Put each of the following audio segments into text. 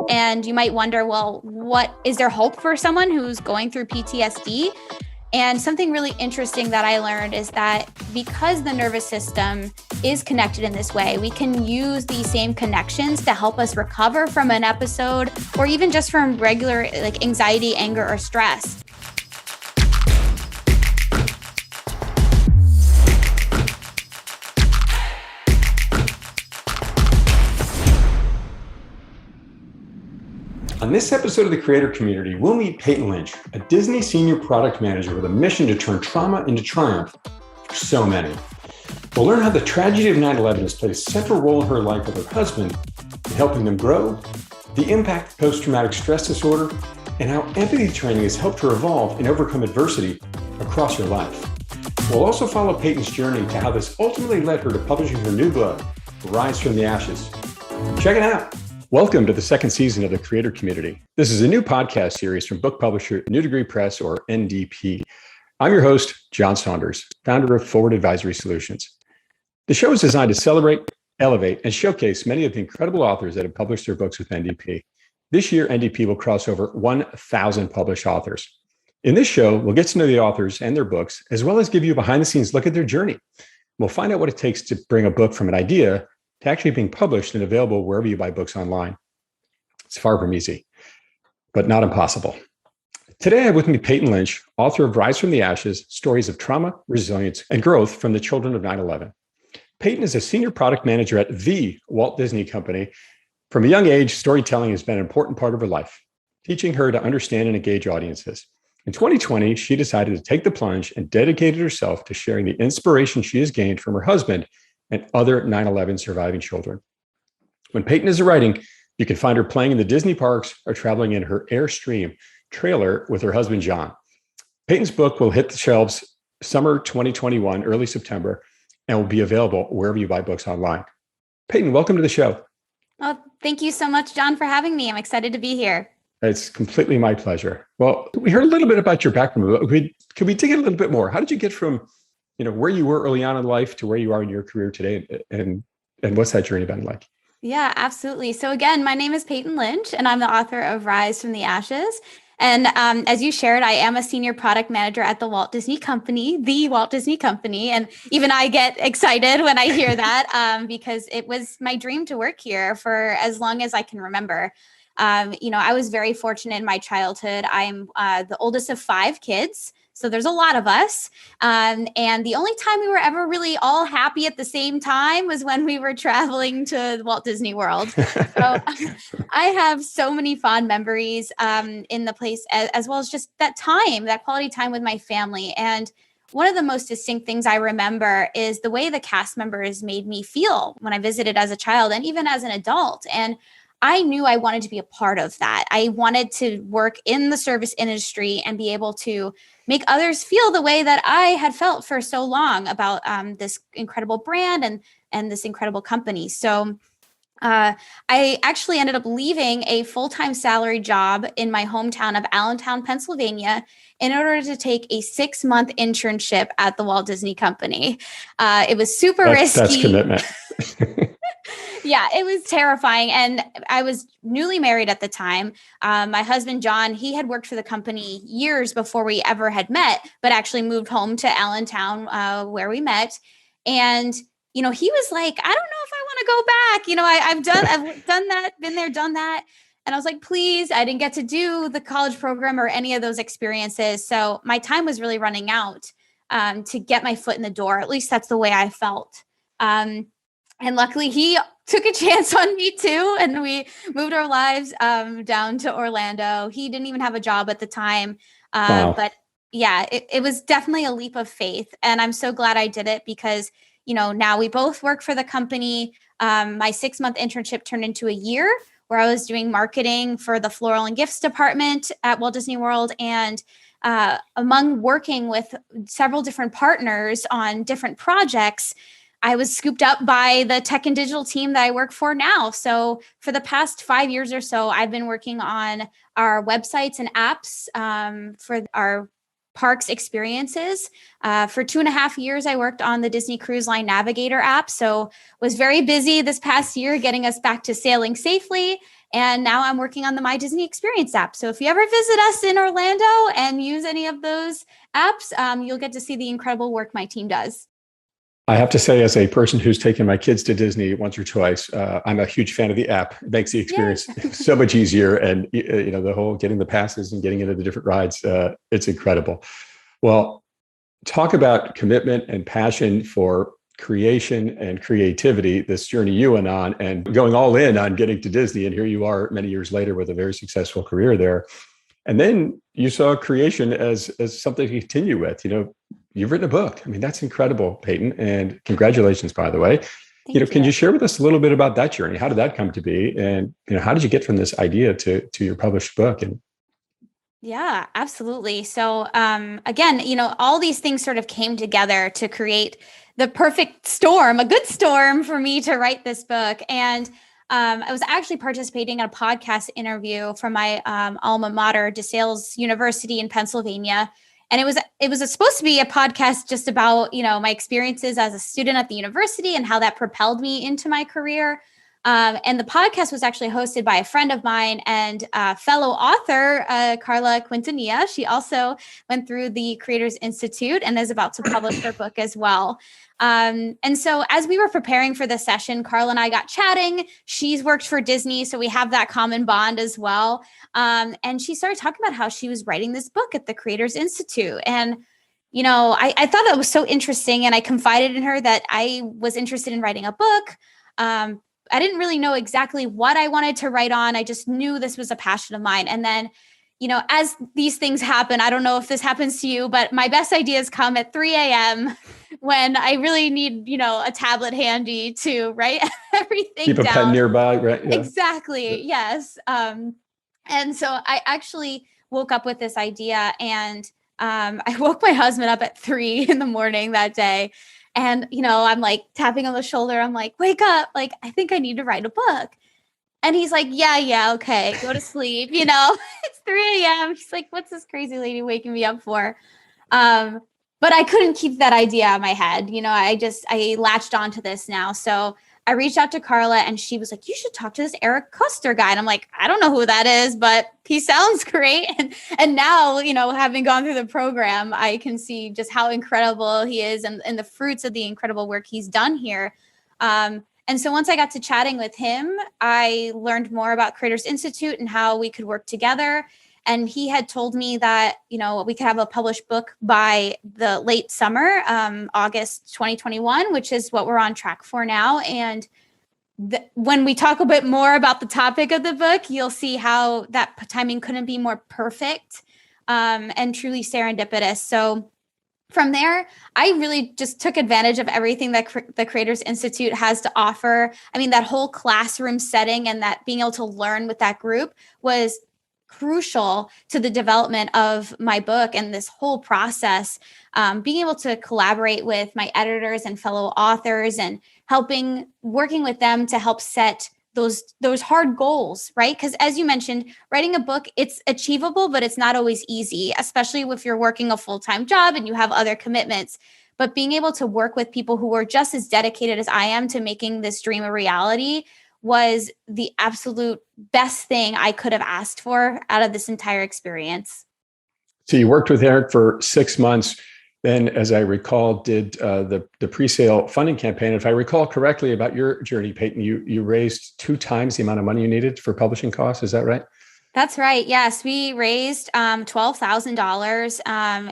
And you might wonder, well, what is there hope for someone who's going through PTSD? And something really interesting that I learned is that because the nervous system is connected in this way, we can use these same connections to help us recover from an episode or even just from regular anxiety, anger, or stress. On this episode of The Creator Community, we'll meet Peyton Lynch, a Disney senior product manager with a mission to turn trauma into triumph for so many. We'll learn how the tragedy of 9/11 has played a central role in her life with her husband in helping them grow, the impact of post-traumatic stress disorder, and how empathy training has helped her evolve and overcome adversity across her life. We'll also follow Peyton's journey to how this ultimately led her to publishing her new book, Rise from the Ashes. Check it out. Welcome to the second season of The Creator Community. This is a new podcast series from book publisher New Degree Press, or NDP. I'm your host, John Saunders, founder of Forward Advisory Solutions. The show is designed to celebrate, elevate, and showcase many of the incredible authors that have published their books with NDP. This year, NDP will cross over 1,000 published authors. In this show, we'll get to know the authors and their books, as well as give you a behind-the-scenes look at their journey. We'll find out what it takes to bring a book from an idea to actually being published and available wherever you buy books online. It's far from easy, but not impossible. Today I have with me Peyton Lynch, author of Rise from the Ashes, Stories of Trauma, Resilience, and Growth from the Children of 9/11. Peyton is a senior product manager at the Walt Disney Company. From a young age, storytelling has been an important part of her life, teaching her to understand and engage audiences. In 2020, she decided to take the plunge and dedicated herself to sharing the inspiration she has gained from her husband and other 9/11 surviving children. When Peyton isn't writing, you can find her playing in the Disney parks or traveling in her Airstream trailer with her husband, John. Peyton's book will hit the shelves summer 2021, early September, and will be available wherever you buy books online. Peyton, welcome to the show. Oh, thank you so much, John, for having me. I'm excited to be here. It's completely my pleasure. Well, we heard a little bit about your background. Could we dig in a little bit more? How did you get from where you were early on in life to where you are in your career today, and what's that journey been like? Yeah, absolutely. So again, my name is Peyton Lynch, and I'm the author of Rise from the Ashes. And as you shared, I am a senior product manager at the Walt Disney Company, the Walt Disney Company. And even I get excited when I hear that because it was my dream to work here for as long as I can remember. I was very fortunate in my childhood. I'm the oldest of 5 kids. So there's a lot of us. And the only time we were ever really all happy at the same time was when we were traveling to Walt Disney World. So I have so many fond memories in the place, as well as just that quality time with my family. And one of the most distinct things I remember is the way the cast members made me feel when I visited as a child and even as an adult. And I knew I wanted to be a part of that. I wanted to work in the service industry and be able to make others feel the way that I had felt for so long about this incredible brand and this incredible company. So I actually ended up leaving a full-time salary job in my hometown of Allentown, Pennsylvania, in order to take a 6-month internship at the Walt Disney Company. It was super risky. That's commitment. Yeah, it was terrifying. And I was newly married at the time. My husband, John, he had worked for the company years before we ever had met, but actually moved home to Allentown where we met. And, he was like, I don't know if I want to go back. I've done that, been there, done that. And I was like, please, I didn't get to do the college program or any of those experiences. So my time was really running out to get my foot in the door. At least that's the way I felt. And luckily, he took a chance on me too. And we moved our lives down to Orlando. He didn't even have a job at the time. Wow. But yeah, it was definitely a leap of faith. And I'm so glad I did it because, now we both work for the company. My 6-month internship turned into a year where I was doing marketing for the floral and gifts department at Walt Disney World. And among working with several different partners on different projects, I was scooped up by the tech and digital team that I work for now. So for the past 5 years or so, I've been working on our websites and apps for our parks experiences. For 2.5 years, I worked on the Disney Cruise Line Navigator app. So was very busy this past year getting us back to sailing safely. And now I'm working on the My Disney Experience app. So if you ever visit us in Orlando and use any of those apps, you'll get to see the incredible work my team does. I have to say, as a person who's taken my kids to Disney once or twice, I'm a huge fan of the app. It makes the experience so much easier. And, the whole getting the passes and getting into the different rides, it's incredible. Well, talk about commitment and passion for creation and creativity, this journey you went on and going all in on getting to Disney. And here you are many years later with a very successful career there. And then you saw creation as something to continue with. You've written a book. I mean, that's incredible, Peyton. And congratulations, by the way. Thank you. Can you share with us a little bit about that journey? How did that come to be? And, how did you get from this idea to your published book? And yeah, absolutely. So again, all these things sort of came together to create the perfect storm, a good storm for me to write this book. And I was actually participating in a podcast interview from my alma mater, DeSales University in Pennsylvania. And it was supposed to be a podcast just about, my experiences as a student at the university and how that propelled me into my career. And the podcast was actually hosted by a friend of mine and fellow author, Carla Quintanilla. She also went through the Creators Institute and is about to publish her book as well. And so as we were preparing for this session, Carla and I got chatting. She's worked for Disney, so we have that common bond as well. And she started talking about how she was writing this book at the Creators Institute. And I thought that was so interesting. And I confided in her that I was interested in writing a book. I didn't really know exactly what I wanted to write on. I just knew this was a passion of mine. And then, as these things happen, I don't know if this happens to you, but my best ideas come at 3 a.m. when I really need, a tablet handy to write everything down. Keep a pen nearby, right? Yeah. Exactly. Yes. And so I actually woke up with this idea, and I woke my husband up at 3 a.m. that day. And, I'm like tapping on the shoulder. I'm like, wake up. Like, I think I need to write a book. And he's like, yeah, okay, go to sleep. It's 3 a.m. He's like, what's this crazy lady waking me up for? But I couldn't keep that idea out of my head. I latched onto this now. So I reached out to Carla, and she was like, you should talk to this Eric Custer guy. And I'm like, I don't know who that is, but he sounds great. And now, having gone through the program, I can see just how incredible he is and the fruits of the incredible work he's done here. And so once I got to chatting with him, I learned more about Creators Institute and how we could work together. And he had told me that, we could have a published book by the late summer, August 2021, which is what we're on track for now. And when we talk a bit more about the topic of the book, you'll see how that timing couldn't be more perfect and truly serendipitous. So from there, I really just took advantage of everything that the Creators Institute has to offer. I mean, that whole classroom setting and that being able to learn with that group was crucial to the development of my book and this whole process. Being able to collaborate with my editors and fellow authors and working with them to help set those hard goals, right? Because as you mentioned, writing a book, it's achievable, but it's not always easy, especially if you're working a full-time job and you have other commitments. But being able to work with people who are just as dedicated as I am to making this dream a reality was the absolute best thing I could have asked for out of this entire experience. So you worked with Eric for 6 months. Then, as I recall, did the pre-sale funding campaign. If I recall correctly about your journey, Peyton, you raised 2 times the amount of money you needed for publishing costs. Is that right? That's right. Yes, we raised $12,000,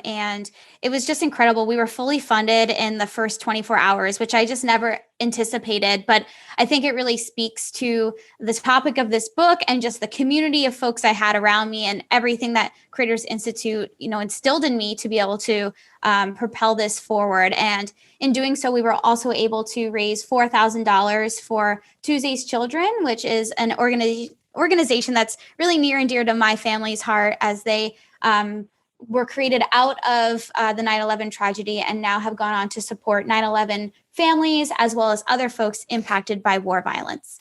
and it was just incredible. We were fully funded in the first 24 hours, which I just never anticipated. But I think it really speaks to the topic of this book and just the community of folks I had around me and everything that Creators Institute, instilled in me to be able to propel this forward. And in doing so, we were also able to raise $4,000 for Tuesday's Children, which is an organization that's really near and dear to my family's heart, as they were created out of the 9/11 tragedy and now have gone on to support 9/11 families as well as other folks impacted by war violence.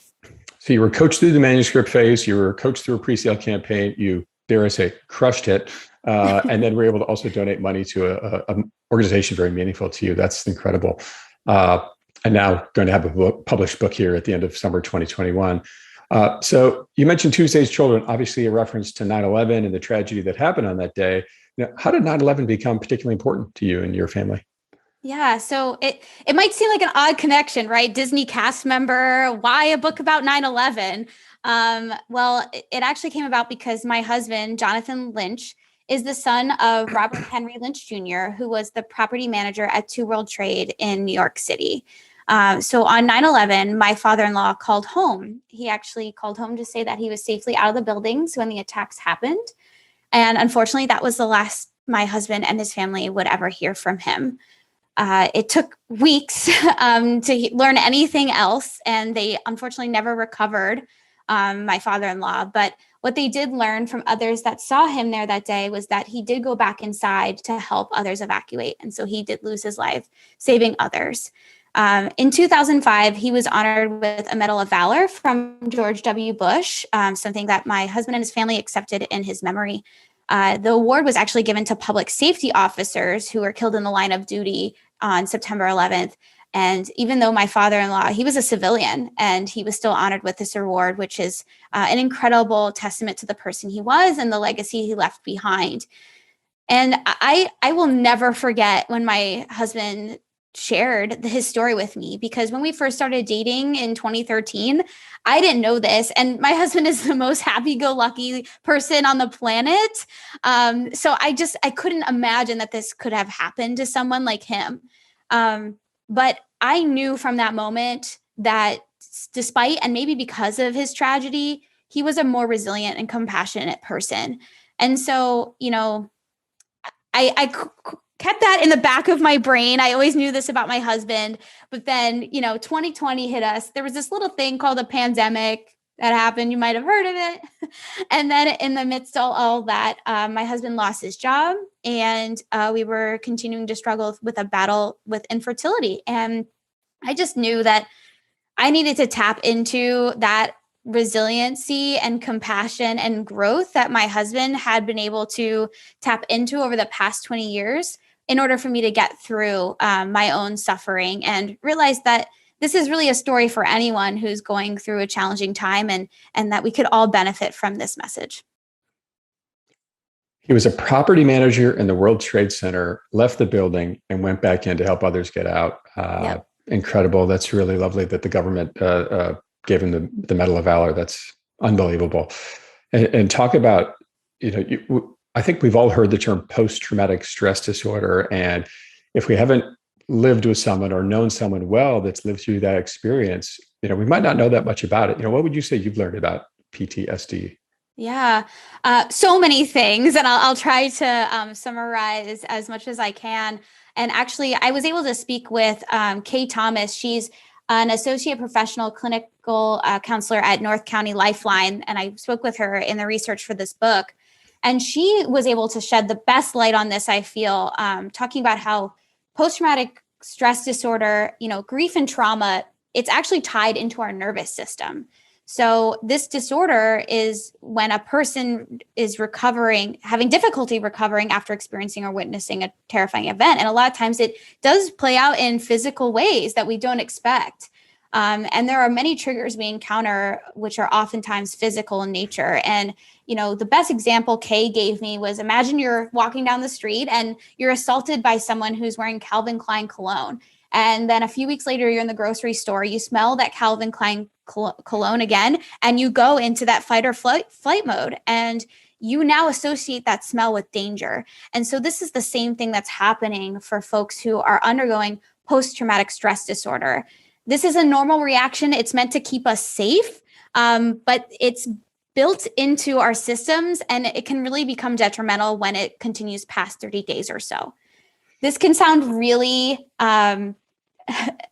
So you were coached through the manuscript phase, you were coached through a pre-sale campaign, you dare I say, crushed it. And then we're able to also donate money to an organization very meaningful to you. That's incredible. And now going to have a published book here at the end of summer 2021. So you mentioned Tuesday's Children, obviously a reference to 9/11 and the tragedy that happened on that day. How did 9/11 become particularly important to you and your family? Yeah, so it might seem like an odd connection, right? Disney cast member, why a book about 9/11? Well, it actually came about because my husband, Jonathan Lynch, is the son of Robert Henry Lynch Jr., who was the property manager at Two World Trade in New York City. So on 9/11, my father-in-law called home. He actually called home to say that he was safely out of the buildings when the attacks happened. And unfortunately, that was the last my husband and his family would ever hear from him. It took weeks to learn anything else, and they unfortunately never recovered my father-in-law. But what they did learn from others that saw him there that day was that he did go back inside to help others evacuate. And so he did lose his life, saving others. In 2005, he was honored with a Medal of Valor from George W. Bush, something that my husband and his family accepted in his memory. The award was actually given to public safety officers who were killed in the line of duty on September 11th. And even though my father-in-law, he was a civilian, and he was still honored with this award, which is an incredible testament to the person he was and the legacy he left behind. And I will never forget when my husband shared his story with me, because when we first started dating in 2013, I didn't know this. And my husband is the most happy-go-lucky person on the planet. So I couldn't imagine that this could have happened to someone like him. But I knew from that moment that despite, and maybe because of his tragedy, he was a more resilient and compassionate person. And so, I kept that in the back of my brain. I always knew this about my husband, but then, 2020 hit us. There was this little thing called a pandemic that happened. You might have heard of it. And then in the midst of all that, my husband lost his job, and we were continuing to struggle with a battle with infertility. And I just knew that I needed to tap into that resiliency and compassion and growth that my husband had been able to tap into over the past 20 years in order for me to get through my own suffering, and realize that this is really a story for anyone who's going through a challenging time, and that we could all benefit from this message. He was a property manager in the World Trade Center, left the building, and went back in to help others get out. Yep. Incredible. That's really lovely that the government gave him the Medal of Valor. That's unbelievable. And talk about, I think we've all heard the term post-traumatic stress disorder. And if we haven't lived with someone or known someone well that's lived through that experience, we might not know that much about it. What would you say you've learned about PTSD? Yeah, so many things, and I'll try to summarize as much as I can. And actually, I was able to speak with Kay Thomas. She's an associate professional clinical counselor at North County Lifeline, and I spoke with her in the research for this book. And she was able to shed the best light on this, I feel, talking about how post-traumatic stress disorder, grief and trauma, it's actually tied into our nervous system. So this disorder is when a person is having difficulty recovering after experiencing or witnessing a terrifying event. And a lot of times it does play out in physical ways that we don't expect. And there are many triggers we encounter, which are oftentimes physical in nature. And, the best example Kay gave me was, imagine you're walking down the street and you're assaulted by someone who's wearing Calvin Klein cologne. And then a few weeks later, you're in the grocery store, you smell that Calvin Klein cologne again, and you go into that fight or flight mode. And you now associate that smell with danger. And so this is the same thing that's happening for folks who are undergoing post-traumatic stress disorder. This is a normal reaction. It's meant to keep us safe, but it's built into our systems, and it can really become detrimental when it continues past 30 days or so. This can sound really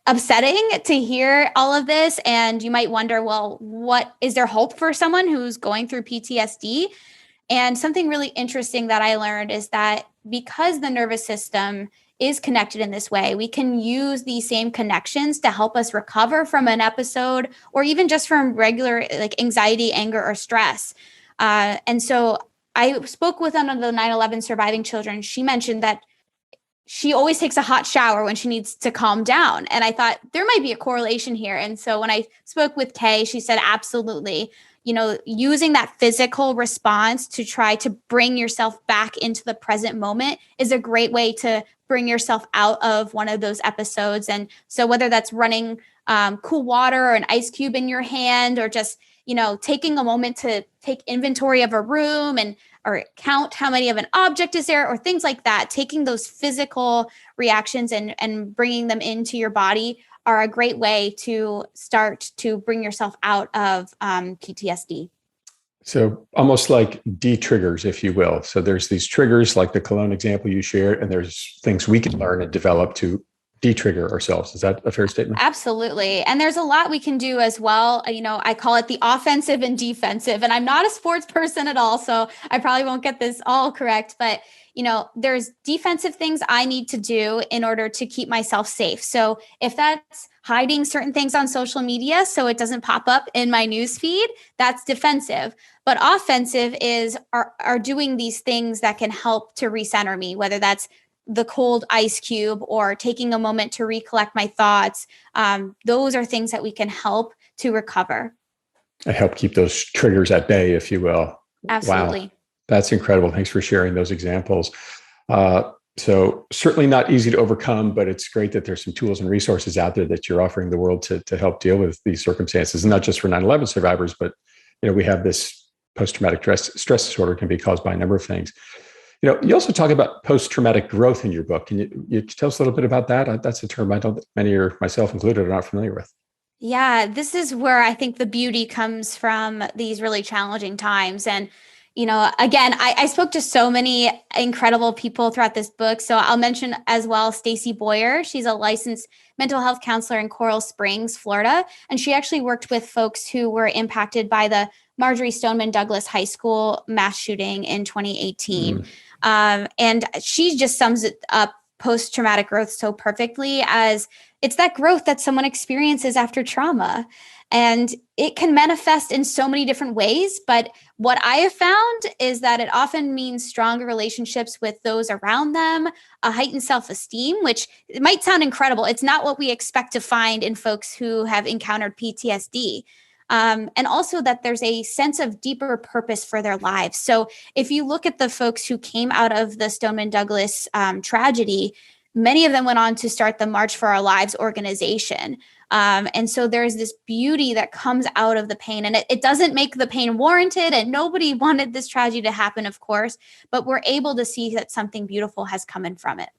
upsetting to hear all of this, and you might wonder, well, what is there hope for someone who's going through PTSD? And something really interesting that I learned is that because the nervous system is connected in this way, we can use these same connections to help us recover from an episode, or even just from regular anxiety, anger, or stress. And so I spoke with one of the 9/11 surviving children. She mentioned that she always takes a hot shower when she needs to calm down. And I thought there might be a correlation here. And so when I spoke with Kay, she said, absolutely, using that physical response to try to bring yourself back into the present moment is a great way to bring yourself out of one of those episodes. And so whether that's running cool water or an ice cube in your hand, or just, taking a moment to take inventory of a room or count how many of an object is there, or things like that, taking those physical reactions and bringing them into your body are a great way to start to bring yourself out of PTSD. So almost like de-triggers, if you will. So there's these triggers like the cologne example you shared, and there's things we can learn and develop to de-trigger ourselves. Is that a fair statement? Absolutely. And there's a lot we can do as well. I call it the offensive and defensive, and I'm not a sports person at all, so I probably won't get this all correct, but there's defensive things I need to do in order to keep myself safe. So if that's hiding certain things on social media so it doesn't pop up in my news feed, that's defensive. But offensive are doing these things that can help to recenter me, whether that's the cold ice cube or taking a moment to recollect my thoughts. Those are things that we can help to recover. I help keep those triggers at bay, if you will. Absolutely. Wow. That's incredible. Thanks for sharing those examples. So certainly not easy to overcome, but it's great that there's some tools and resources out there that you're offering the world to help deal with these circumstances, and not just for 9/11 survivors, but we have this post-traumatic stress disorder can be caused by a number of things. You also talk about post-traumatic growth in your book. Can you tell us a little bit about that? That's a term I don't think many, or myself included, are not familiar with. Yeah, this is where I think the beauty comes from these really challenging times. And again, I spoke to so many incredible people throughout this book. So I'll mention as well Stacy Boyer. She's a licensed mental health counselor in Coral Springs, Florida. And she actually worked with folks who were impacted by the Marjory Stoneman Douglas High School mass shooting in 2018. And she just sums it up, post-traumatic growth, so perfectly, as it's that growth that someone experiences after trauma. And it can manifest in so many different ways. But what I have found is that it often means stronger relationships with those around them, a heightened self-esteem, which it might sound incredible. It's not what we expect to find in folks who have encountered PTSD. And also that there's a sense of deeper purpose for their lives. So if you look at the folks who came out of the Stoneman Douglas tragedy, many of them went on to start the March for Our Lives organization. And so there's this beauty that comes out of the pain, and it doesn't make the pain warranted, and nobody wanted this tragedy to happen, of course, but we're able to see that something beautiful has come in from it.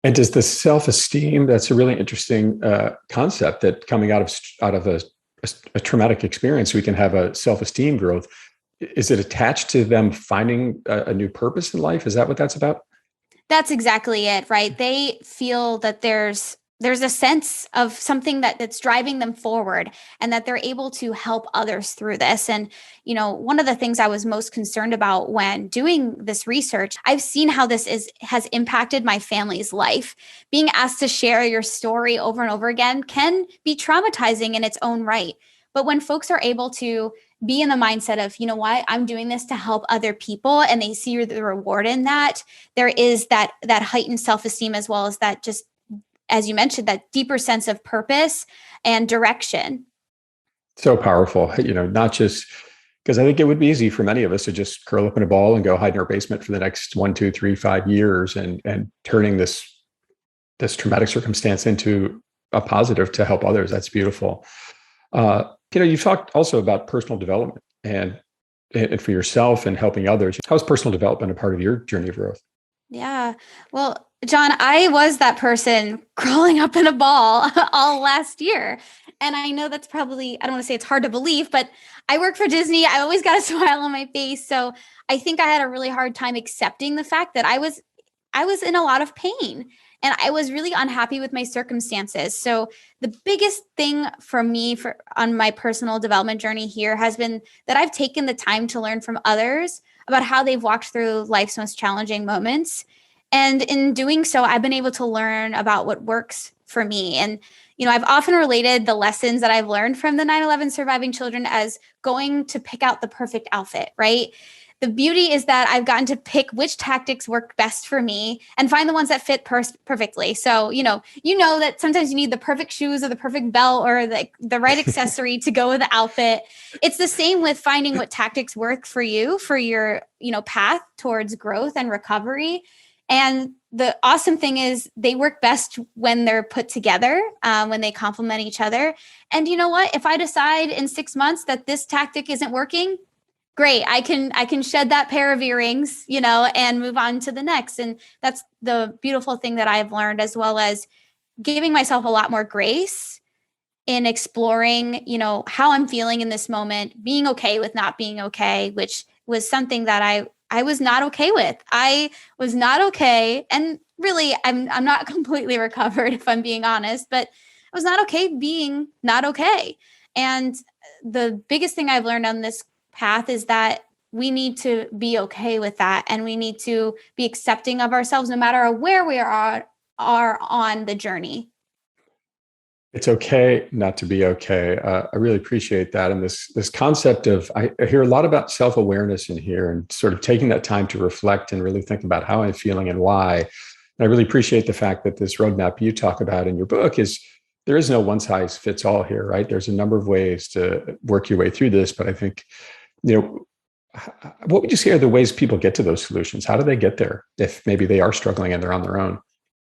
And does the self-esteem, that's a really interesting concept, that coming out of a traumatic experience, we can have a self-esteem growth. Is it attached to them finding a new purpose in life? Is that what that's about? That's exactly it, right? They feel that there's a sense of something that's driving them forward, and that they're able to help others through this. And, one of the things I was most concerned about when doing this research, I've seen how this has impacted my family's life. Being asked to share your story over and over again can be traumatizing in its own right. But when folks are able to be in the mindset of, what, I'm doing this to help other people, and they see the reward in that, there is that heightened self-esteem, as well as that, just as you mentioned, that deeper sense of purpose and direction. So powerful, not just because I think it would be easy for many of us to just curl up in a ball and go hide in our basement for the next 1, 2, 3, 5 years, and turning this traumatic circumstance into a positive to help others. That's beautiful. You've talked also about personal development and for yourself and helping others. How is personal development a part of your journey of growth? Yeah. Well, John, I was that person crawling up in a ball all last year. And I know that's probably, I don't want to say it's hard to believe, but I work for Disney. I always got a smile on my face. So I think I had a really hard time accepting the fact that I was in a lot of pain, and I was really unhappy with my circumstances. So the biggest thing for me on my personal development journey here has been that I've taken the time to learn from others about how they've walked through life's most challenging moments. And in doing so, I've been able to learn about what works for me. And, I've often related the lessons that I've learned from the 9/11 surviving children as going to pick out the perfect outfit, right? the beauty is that I've gotten to pick which tactics work best for me and find the ones that fit perfectly. So, you know that sometimes you need the perfect shoes or the perfect belt or the right accessory to go with the outfit. It's the same with finding what tactics work for you for your, path towards growth and recovery. And the awesome thing is they work best when they're put together, when they complement each other. And you know what? If I decide in 6 months that this tactic isn't working, great. I can shed that pair of earrings, and move on to the next. And that's the beautiful thing that I've learned, as well as giving myself a lot more grace in exploring, how I'm feeling in this moment, being okay with not being okay, which was something that I was not okay with. I was not okay. And really, I'm not completely recovered, if I'm being honest, but I was not okay being not okay. And the biggest thing I've learned on this path is that we need to be okay with that. And we need to be accepting of ourselves no matter where we are on the journey. It's okay not to be okay. I really appreciate that. And this concept of, I hear a lot about self-awareness in here and sort of taking that time to reflect and really think about how I'm feeling and why. And I really appreciate the fact that this roadmap you talk about in your book is, there is no one size fits all here, right? There's a number of ways to work your way through this. But I think, what would you say are the ways people get to those solutions? How do they get there if maybe they are struggling and they're on their own?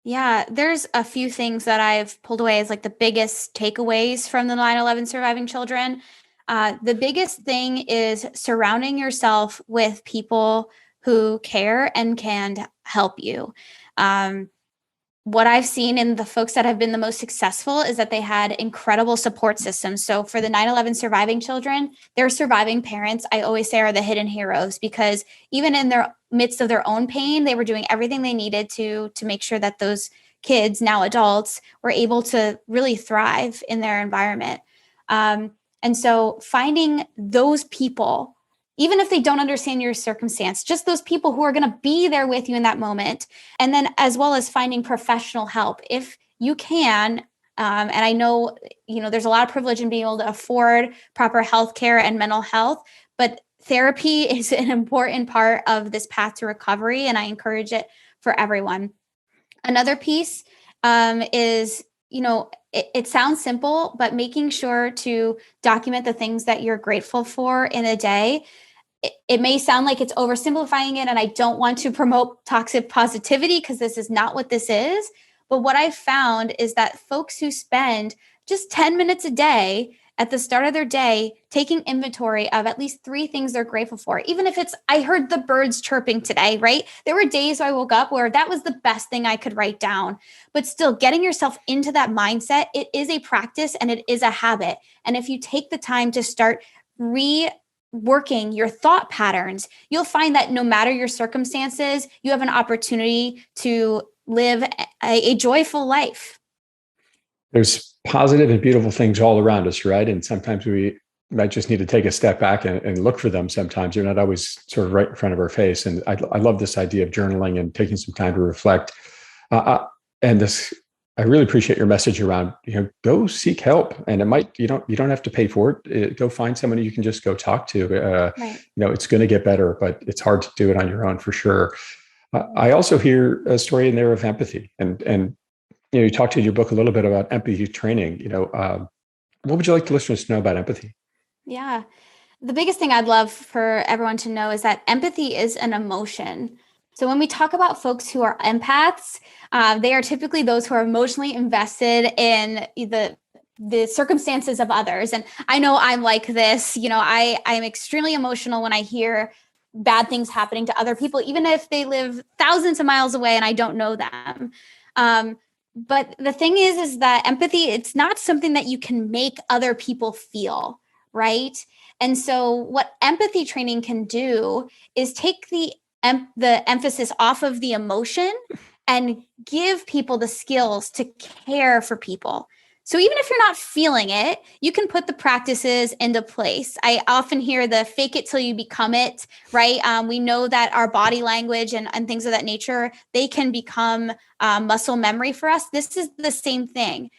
Yeah, there's a few things that I've pulled away as like the biggest takeaways from the 9/11 surviving children. The biggest thing is surrounding yourself with people who care and can help you. What I've seen in the folks that have been the most successful is that they had incredible support systems. So for the 9/11 surviving children, their surviving parents, I always say, are the hidden heroes, because even in their midst of their own pain, they were doing everything they needed to make sure that those kids, now adults, were able to really thrive in their environment. And so finding those people, even if they don't understand your circumstance, just those people who are going to be there with you in that moment. And then as well as finding professional help if you can. And I know, there's a lot of privilege in being able to afford proper health care and mental health, but therapy is an important part of this path to recovery. And I encourage it for everyone. Another piece is, it sounds simple, but making sure to document the things that you're grateful for in a day. It may sound like it's oversimplifying it, and I don't want to promote toxic positivity because this is not what this is. But what I've found is that folks who spend just 10 minutes a day at the start of their day taking inventory of at least 3 things they're grateful for, even if it's, I heard the birds chirping today, right? There were days I woke up where that was the best thing I could write down. But still, getting yourself into that mindset, it is a practice and it is a habit. And if you take the time to start working your thought patterns, you'll find that no matter your circumstances, you have an opportunity to live a joyful life. There's positive and beautiful things all around us, right? And sometimes we might just need to take a step back and look for them. Sometimes they're not always sort of right in front of our face. And I love this idea of journaling and taking some time to reflect. I really appreciate your message around, go seek help. And it might, you don't have to pay for it. Go find someone you can just go talk to. Right. It's going to get better, but it's hard to do it on your own for sure. I also hear a story in there of empathy, and you talked in your book a little bit about empathy training. What would you like the listeners to know about empathy? Yeah. The biggest thing I'd love for everyone to know is that empathy is an emotion. So when we talk about folks who are empaths, they are typically those who are emotionally invested in the circumstances of others. And I know I'm like this, I'm extremely emotional when I hear bad things happening to other people, even if they live thousands of miles away and I don't know them. But the thing is that empathy, it's not something that you can make other people feel, right? And so what empathy training can do is take the emphasis off of the emotion and give people the skills to care for people. So even if you're not feeling it, you can put the practices into place. I often hear the fake it till you become it, right? We know that our body language and things of that nature, they can become muscle memory for us. This is the same thing.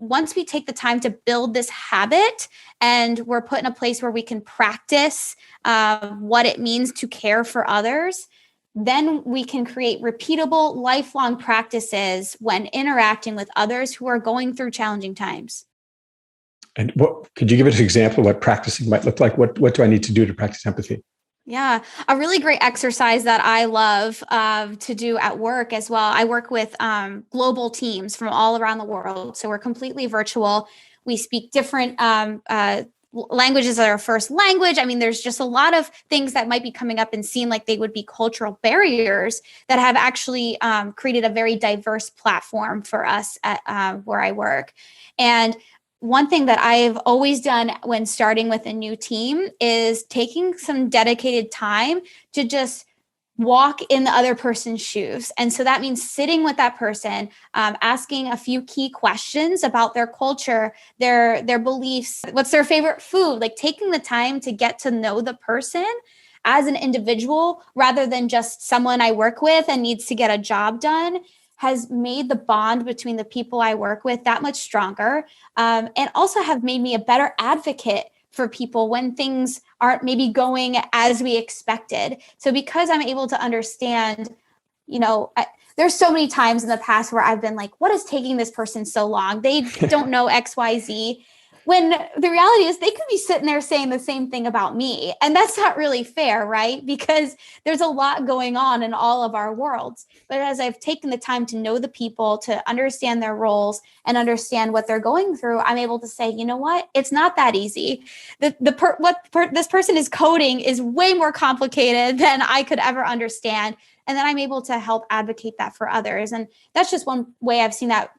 once we take the time to build this habit and we're put in a place where we can practice what it means to care for others, then we can create repeatable, lifelong practices when interacting with others who are going through challenging times. And what could you give us an example of what practicing might look like? What do I need to do to practice empathy? Yeah, a really great exercise that I love to do at work as well. I work with global teams from all around the world. So we're completely virtual. We speak different languages as our first language. I mean, there's just a lot of things that might be coming up and seem like they would be cultural barriers that have actually created a very diverse platform for us at where I work. And one thing that I've always done when starting with a new team is taking some dedicated time to just walk in the other person's shoes. And so that means sitting with that person, asking a few key questions about their culture, their beliefs, what's their favorite food, like taking the time to get to know the person as an individual rather than just someone I work with and needs to get a job done, has made the bond between the people I work with that much stronger, and also have made me a better advocate for people when things aren't maybe going as we expected. So because I'm able to understand, there's so many times in the past where I've been like, what is taking this person so long? They don't know XYZ. When the reality is they could be sitting there saying the same thing about me. And that's not really fair, right? Because there's a lot going on in all of our worlds. But as I've taken the time to know the people, to understand their roles and understand what they're going through, I'm able to say, you know what? It's not that easy. This person is coding is way more complicated than I could ever understand. And then I'm able to help advocate that for others. And that's just one way I've seen that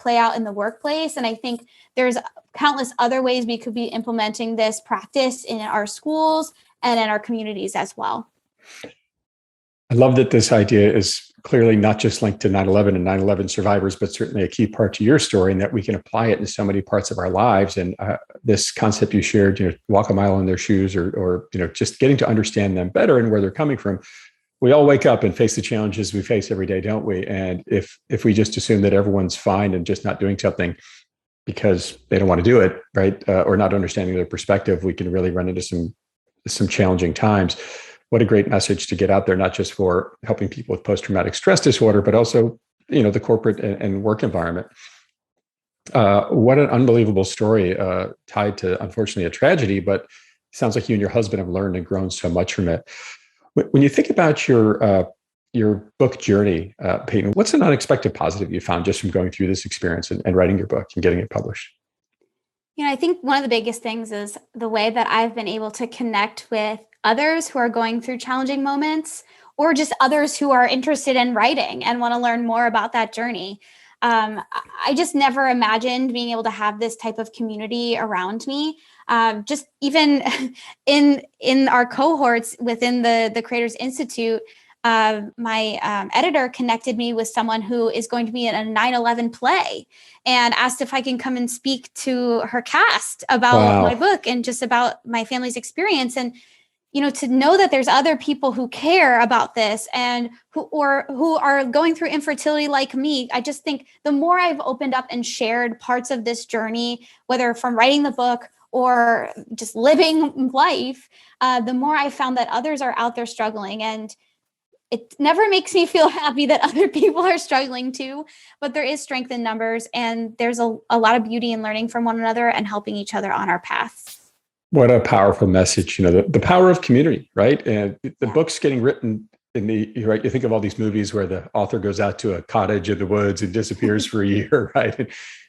play out in the workplace. And I think there's countless other ways we could be implementing this practice in our schools and in our communities as well. I love that this idea is clearly not just linked to 9/11 and 9/11 survivors, but certainly a key part to your story, and that we can apply it in so many parts of our lives. And this concept you shared, walk a mile in their shoes, or just getting to understand them better and where they're coming from. We all wake up and face the challenges we face every day, don't we? And if we just assume that everyone's fine and just not doing something because they don't want to do it, right, or not understanding their perspective, we can really run into some challenging times. What a great message to get out there, not just for helping people with post-traumatic stress disorder, but also, the corporate and work environment. What an unbelievable story tied to, unfortunately, a tragedy, but it sounds like you and your husband have learned and grown so much from it. When you think about your book journey, Peyton, what's an unexpected positive you found just from going through this experience and writing your book and getting it published? I think one of the biggest things is the way that I've been able to connect with others who are going through challenging moments, or just others who are interested in writing and want to learn more about that journey. I just never imagined being able to have this type of community around me. Just even in our cohorts within the Creators Institute, my editor connected me with someone who is going to be in a 9/11 play and asked if I can come and speak to her cast about my book and just about my family's experience. And to know that there's other people who care about this and who are going through infertility like me, I just think the more I've opened up and shared parts of this journey, whether from writing the book or just living life, the more I found that others are out there struggling. And it never makes me feel happy that other people are struggling too, but there is strength in numbers, and there's a lot of beauty in learning from one another and helping each other on our paths. What a powerful message, the power of community, right? And the book's getting written right? You think of all these movies where the author goes out to a cottage in the woods and disappears for a year, right? And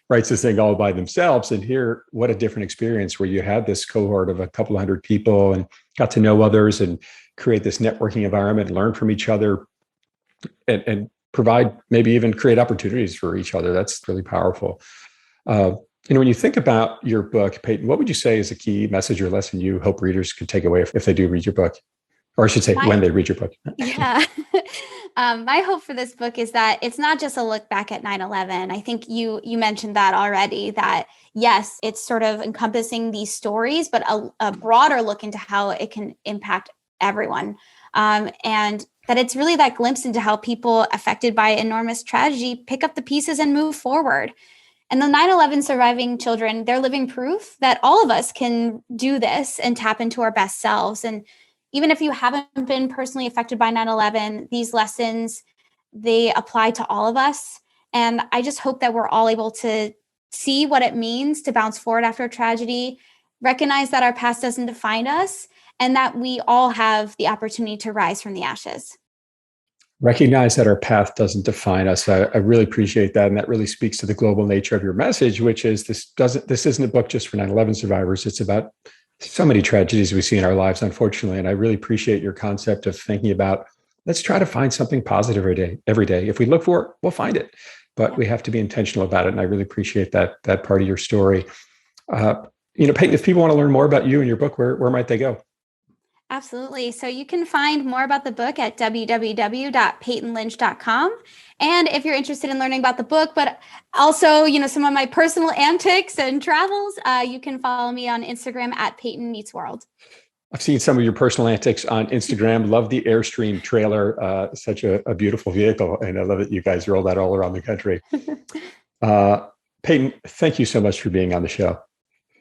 writes this thing all by themselves. And here, what a different experience where you had this cohort of a couple of hundred people and got to know others and create this networking environment, learn from each other, and provide, maybe even create opportunities for each other. That's really powerful. When you think about your book, Peyton, what would you say is a key message or lesson you hope readers could take away if they do read your book? Or I should say, when they read your book. Yeah. My hope for this book is that it's not just a look back at 9/11. I think you mentioned that already, that yes, it's sort of encompassing these stories, but a broader look into how it can impact everyone. And that it's really that glimpse into how people affected by enormous tragedy pick up the pieces and move forward. And the 9/11 surviving children, they're living proof that all of us can do this and tap into our best selves. And even if you haven't been personally affected by 9/11, these lessons, they apply to all of us. And I just hope that we're all able to see what it means to bounce forward after a tragedy, recognize that our past doesn't define us, and that we all have the opportunity to rise from the ashes. Recognize that our path doesn't define us. I really appreciate that. And that really speaks to the global nature of your message, which is this isn't a book just for 9/11 survivors. It's about so many tragedies we see in our lives, unfortunately. And I really appreciate your concept of thinking about, let's try to find something positive every day. If we look for it, we'll find it, but we have to be intentional about it. And I really appreciate that part of your story. Peyton, if people want to learn more about you and your book, where might they go? Absolutely. So you can find more about the book at www.peytonlynch.com. And if you're interested in learning about the book, but also, some of my personal antics and travels, you can follow me on Instagram at Peyton Meets World. I've seen some of your personal antics on Instagram. Love the Airstream trailer. Such a beautiful vehicle. And I love that you guys roll that all around the country. Peyton, thank you so much for being on the show.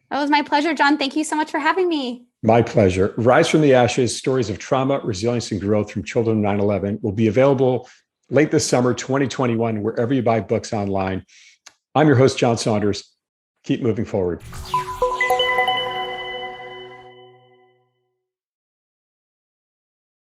It was my pleasure, John. Thank you so much for having me. My pleasure. Rise from the Ashes, Stories of Trauma, Resilience, and Growth from Children of 9/11 will be available late this summer, 2021, wherever you buy books online. I'm your host, John Saunders. Keep moving forward.